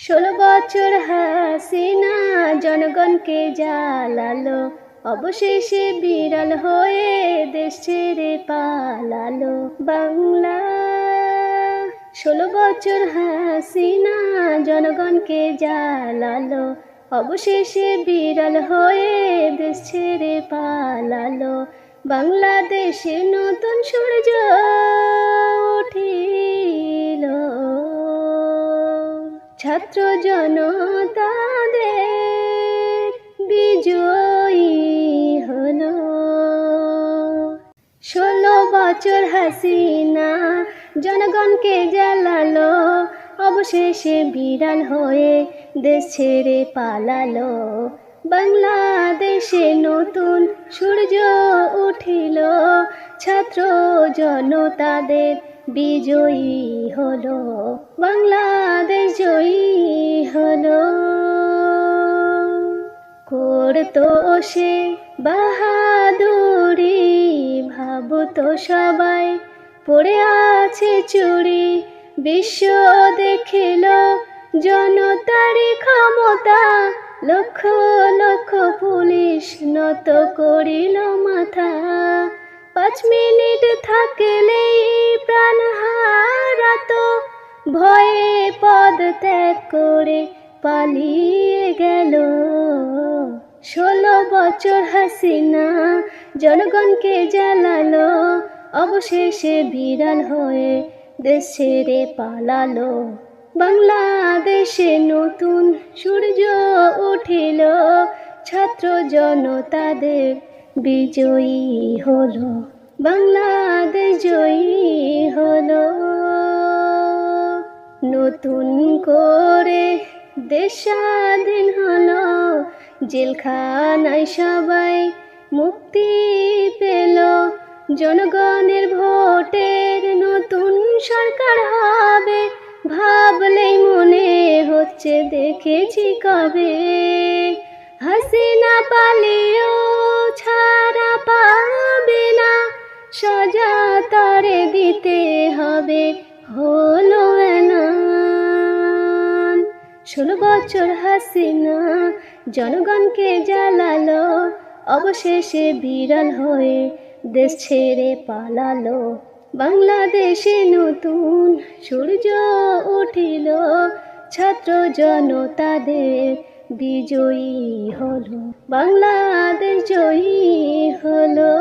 16 বছর হাসিনা জনগণকে জ্বালালো, অবশেষে বিড়াল হয়ে দেশ ছেড়ে পালালো বাংলা। 16 বছর হাসিনা জনগণকে জ্বালালো, অবশেষে বিড়াল হয়ে দেশ ছেড়ে পালালো। বাংলাদেশে নতুন সূর্য উঠিল, ছাত্র জনতাদের বিজয়ী হলো। 16 বছর হাসিনা জনগণকে জ্বালালো, অবশেষে বিড়াল হয়ে দেশ ছেড়ে পালালো। বাংলাদেশে নতুন সূর্য উঠিল, ছাত্র জনতাদের বিজয়ী হলো। বাংলাদেশ জয়ী হলো। করতো সে বাহাদুরি, ভাবতো সবাই পড়ে আছে চুরি। বিশ্ব দেখিল জনতারই ক্ষমতা, লক্ষ লক্ষ পুলিশ নত করিল মাথা। 5 মিনিট থাকলেই প্রাণ হারাতো, ভয়ে পদ ত্যাগ করে পালিয়ে গেল। 16 বছর হাসিনা জনগণকে জ্বালালো, অবশেষে বিড়াল হয়ে দেশ ছেড়ে পালালো। বাংলাদেশে নতুন সূর্য উঠিল, ছাত্র জনতাদের বিজয়ী হলো। বাংলাদেশ জয়ী হলো। নতুন করে দেশ স্বাধীন হলো, জেলখানায় সবাই মুক্তি পেল। জনগণের ভোটের নতুন সরকার হবে, ভাবলেই মনে হচ্ছে দেখেছি কবে। হাসিনা পালিয়েও ছাড়া পাবে না, সাজা তারে দিতে হবে, হলো এলান। 16 বছর হাসিনা জনগণকে জ্বালালো, অবশেষে বিড়াল হয়ে দেশ ছেড়ে পালালো। বাংলাদেশে নতুন সূর্য উঠিল, ছাত্র জনতাদের বিজয়ী হলো। বাংলাদেশ জয়ী হলো।